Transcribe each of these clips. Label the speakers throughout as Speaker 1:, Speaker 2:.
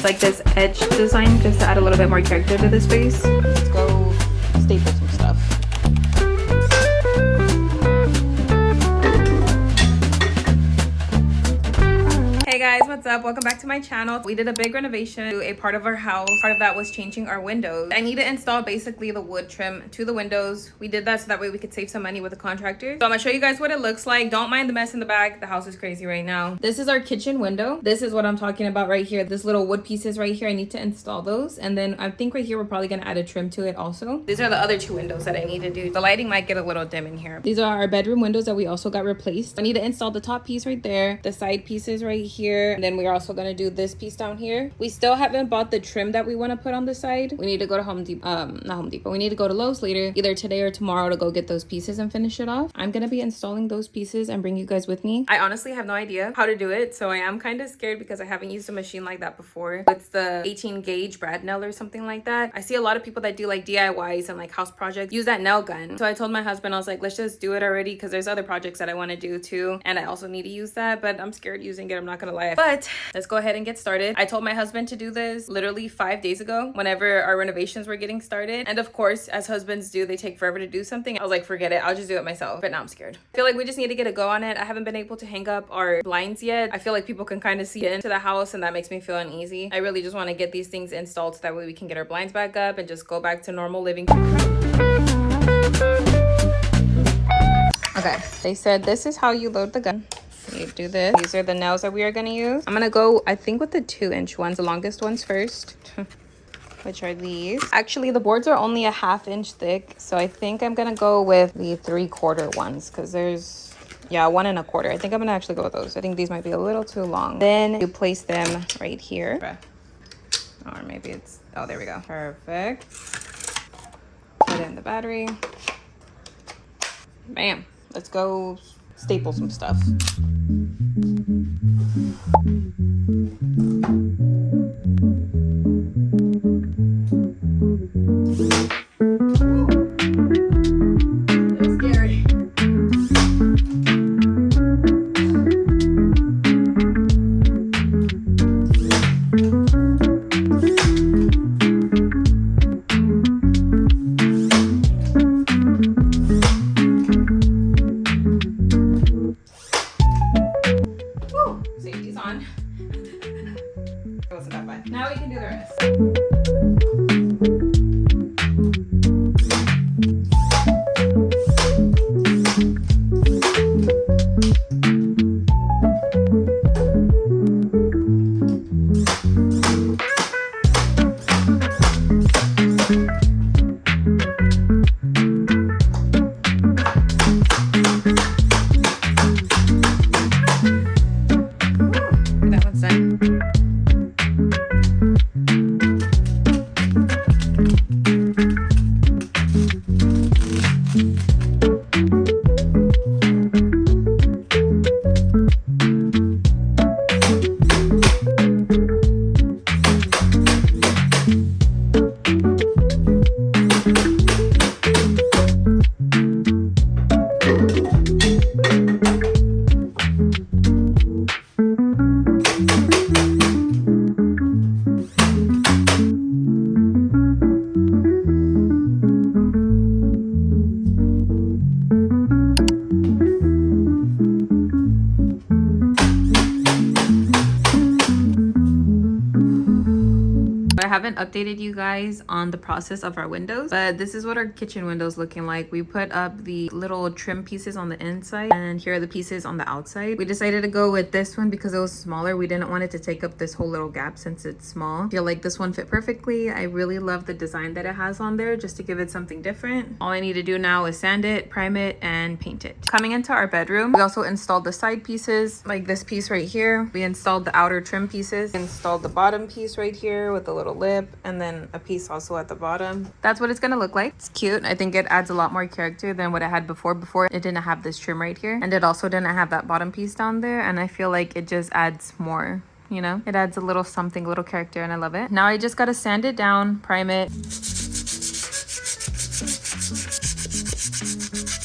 Speaker 1: like this edge design just to add a little bit more character to this space. Let's go staple some stuff. Hey guys, what's up? Welcome back to my channel. We did a big renovation to a part of our house. Part of that was changing our windows. I need to install basically the wood trim to the windows. We did that so that way we could save some money with the contractor. So I'm gonna show you guys what it looks like. Don't mind the mess in the back. The house is crazy right now. This is our kitchen window. This is what I'm talking about right here. This little wood pieces right here. I need to install those. And then I think right here we're probably gonna add a trim to it also. These are the other two windows that I need to do. The lighting might get a little dim in here. These are our bedroom windows that we also got replaced. I need to install the top piece right there, the side pieces right here, and then we're also going to do this piece down here. We still haven't bought the trim that we want to put on the side. We need to go to not Home Depot. We need to go to Lowe's later, either today or tomorrow, to go get those pieces and finish it off. I'm going to be installing those pieces and bring you guys with me. I honestly have no idea how to do it, so I am kind of scared because I haven't used a machine like that before. It's the 18 gauge brad nail or something like that. I see a lot of people that do like DIYs and like house projects use that nail gun. So I told my husband, I was like, let's just do it already because there's other projects that I want to do too, and I also need to use that, but I'm scared using it, I'm not gonna lie. But let's go ahead and get started. I told my husband to do this literally 5 days ago whenever our renovations were getting started, and of course, as husbands do, they take forever to do something. I was like, forget it, I'll just do it myself. But now I'm scared. I feel like we just need to get a go on it. I haven't been able to hang up our blinds yet. I feel like people can kind of see into the house, and that makes me feel uneasy. I really just want to get these things installed so that way we can get our blinds back up and just go back to normal living. Okay, they said this is how you load the gun. You do this. These are the nails that we are going to use. I'm going to go, I think, with the 2-inch ones, the longest ones first, which are these. Actually, the boards are only a 1/2 inch thick, so I think I'm going to go with the 3/4 ones because there's, yeah, 1 1/4. I think I'm going to actually go with those. I think these might be a little too long. Then you place them right here. Or maybe it's, oh, there we go. Perfect. Put in the battery. Bam. Let's go staple some stuff. Now we can do the rest. That one's done. I haven't updated you guys on the process of our windows, but this is what our kitchen windows looking like. We put up the little trim pieces on the inside, and here are the pieces on the outside. We decided to go with this one because it was smaller. We didn't want it to take up this whole little gap since it's small. I feel like this one fit perfectly. I really love the design that it has on there just to give it something different. All I need to do now is sand it, prime it, and paint it. Coming into our bedroom, we also installed the side pieces, like this piece right here. We installed the outer trim pieces, installed the bottom piece right here with the little lip, and then a piece also at the bottom. That's what it's gonna look like. It's cute. I think it adds a lot more character than what I had before. Before it didn't have this trim right here, and it also didn't have that bottom piece down there, and I feel like it just adds more, you know, it adds a little something, little character, and I love it. Now I just gotta sand it down, prime it.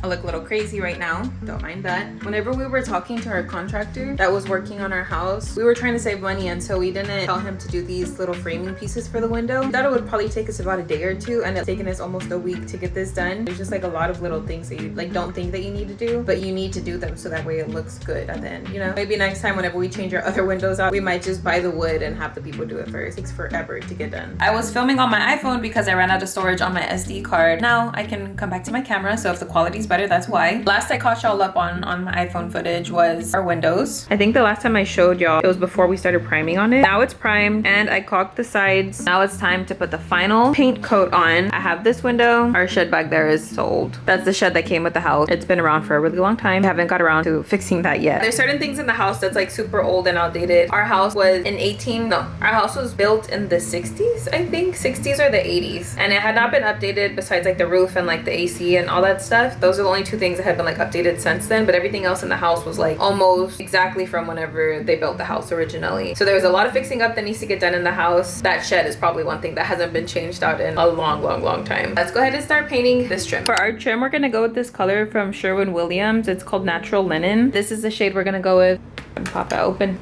Speaker 1: I look a little crazy right now, don't mind that. Whenever we were talking to our contractor that was working on our house, we were trying to save money, and so we didn't tell him to do these little framing pieces for the window. We thought it would probably take us about a day or two, and it's taken us almost a week to get this done. There's just like a lot of little things that you like don't think that you need to do, but you need to do them so that way it looks good at the end, you know? Maybe next time whenever we change our other windows out, we might just buy the wood and have the people do it first. It takes forever to get done. I was filming on my iPhone because I ran out of storage on my SD card. Now I can come back to my camera, so if the quality's better, that's why. Last I caught y'all up on my iPhone footage was our windows. I think the last time I showed y'all, it was before we started priming on it. Now it's primed and I caulked the sides. Now it's time to put the final paint coat on. I have this window. Our shed back there is so old. That's the shed that came with the house. It's been around for a really long time. I haven't got around to fixing that yet. There's certain things in the house that's like super old and outdated. Our house was our house was built in the 60s, I think. 60s or the 80s. And it had not been updated besides like the roof and like the AC and all that stuff. Those are the only two things that had been like updated since then, but everything else in the house was like almost exactly from whenever they built the house originally. So there was a lot of fixing up that needs to get done in the house. That shed is probably one thing that hasn't been changed out in a long time. Let's go ahead and start painting this trim. For our trim, we're gonna go with this color from Sherwin-Williams. It's called Natural Linen. This is the shade we're gonna go with. Pop it open.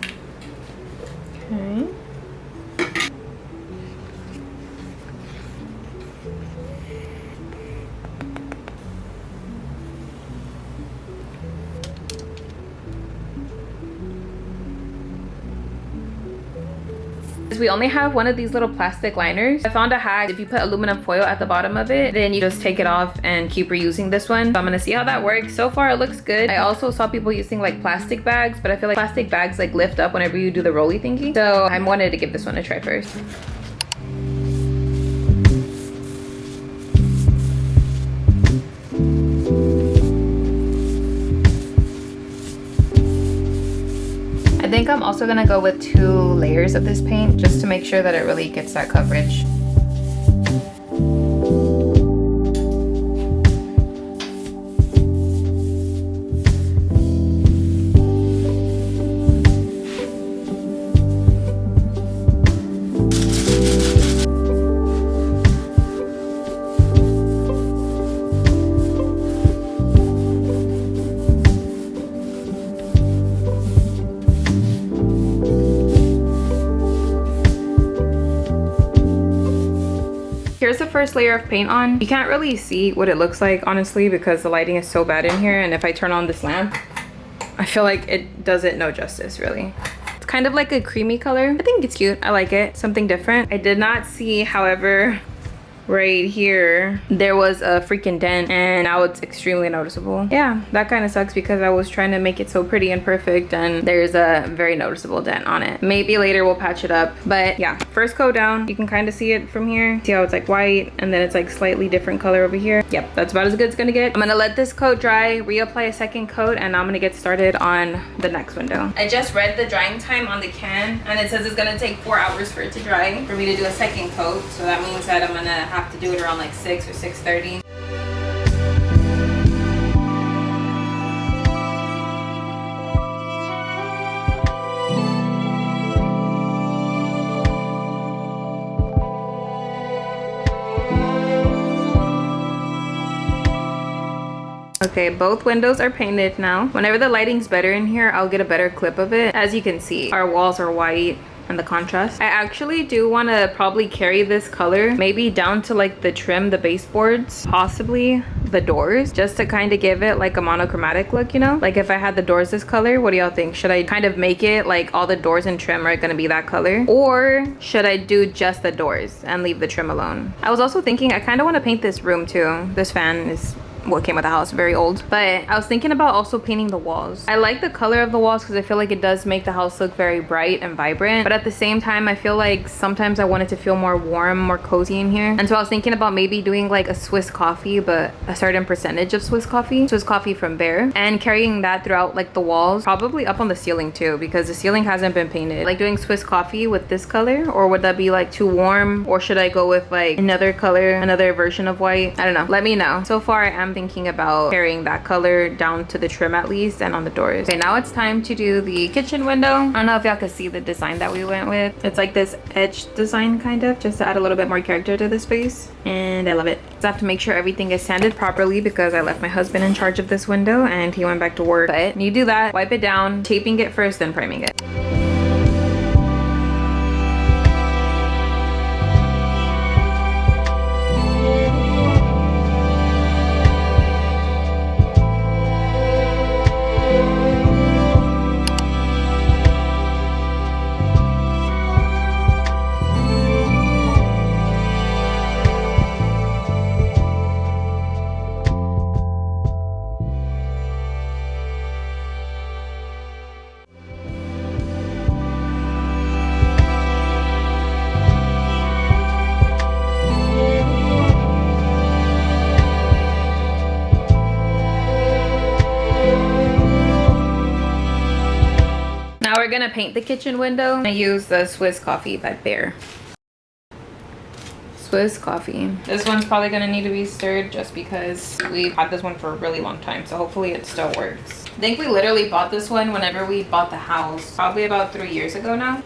Speaker 1: Okay. We only have one of these little plastic liners. I found a hack. If you put aluminum foil at the bottom of it, then you just take it off and keep reusing this one. So I'm gonna see how that works. So far it looks good. I also saw people using like plastic bags, but I feel like plastic bags like lift up whenever you do the rolly thingy. So I wanted to give this one a try first. I think I'm also gonna go with 2 layers of this paint just to make sure that it really gets that coverage. Here's the first layer of paint on. You can't really see what it looks like, honestly, because the lighting is so bad in here. And if I turn on this lamp, I feel like it does it no justice, really. It's kind of like a creamy color. I think it's cute. I like it. Something different. I did not see, however, right here there was a freaking dent, and now it's extremely noticeable. Yeah, that kind of sucks because I was trying to make it so pretty and perfect, and there's a very noticeable dent on it. Maybe later we'll patch it up, but yeah, first coat down. You can kind of see it from here. See how it's like white and then it's like slightly different color over here. Yep, that's about as good as it's gonna get. I'm gonna let this coat dry, reapply a second coat, and I'm gonna get started on the next window. I just read the drying time on the can, and it says it's gonna take 4 hours for it to dry for me to do a second coat. So that means that I'm gonna have to do it around like 6 or 6:30. Okay, both windows are painted now. Whenever the lighting's better in here, I'll get a better clip of it. As you can see, our walls are white and the contrast. I actually do want to probably carry this color maybe down to like the trim, the baseboards, possibly the doors, just to kind of give it like a monochromatic look, you know? Like if I had the doors this color, what do y'all think? Should I kind of make it like all the doors and trim are gonna be that color? Or should I do just the doors and leave the trim alone? I was also thinking I kind of want to paint this room too. This fan is what came with the house, very old, but I was thinking about also painting the walls. I like the color of the walls because I feel like it does make the house look very bright and vibrant, but at the same time I feel like sometimes I want it to feel more warm, more cozy in here. And so I was thinking about maybe doing like a Swiss coffee, but a certain percentage of Swiss coffee from Bear, and carrying that throughout like the walls, probably up on the ceiling too, because the ceiling hasn't been painted. Like doing Swiss coffee with this color, or would that be like too warm? Or should I go with like another color, another version of white? I don't know, let me know. So far I am am thinking about carrying that color down to the trim at least, and on the doors. Okay, now it's time to do the kitchen window. I don't know if y'all can see the design that we went with. It's like this edge design kind of, just to add a little bit more character to the space, and I love it. So I have to make sure everything is sanded properly because I left my husband in charge of this window and he went back to work. But when you do that, wipe it down, taping it first, then priming it. Now we're gonna paint the kitchen window. I use the Swiss Coffee by Bear. Swiss Coffee. This one's probably gonna need to be stirred just because we've had this one for a really long time, so hopefully it still works. I think we literally bought this one whenever we bought the house, probably about 3 years ago now.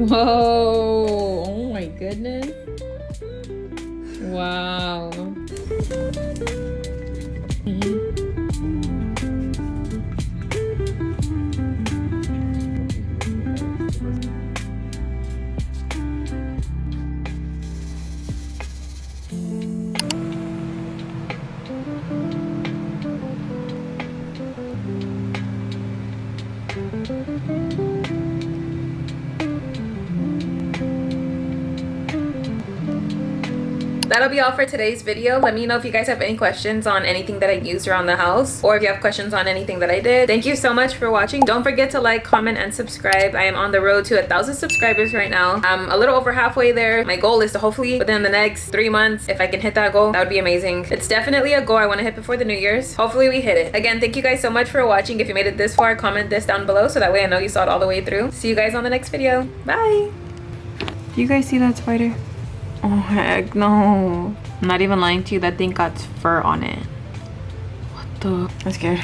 Speaker 1: Whoa, oh my goodness. Wow. That'll be all for today's video. Let me know if you guys have any questions on anything that I used around the house, or if you have questions on anything that I did. Thank you so much for watching. Don't forget to like, comment, and subscribe. I am on the road to 1,000 subscribers right now. I'm a little over halfway there. My goal is to hopefully within the next 3 months, if I can hit that goal, that would be amazing. It's definitely a goal I want to hit before the New Year's. Hopefully we hit it. Again, thank you guys so much for watching. If you made it this far, comment this down below so that way I know you saw it all the way through. See you guys on the next video. Bye. Do you guys see that spider? Oh heck no. I'm not even lying to you, that thing got fur on it. What the? I'm scared.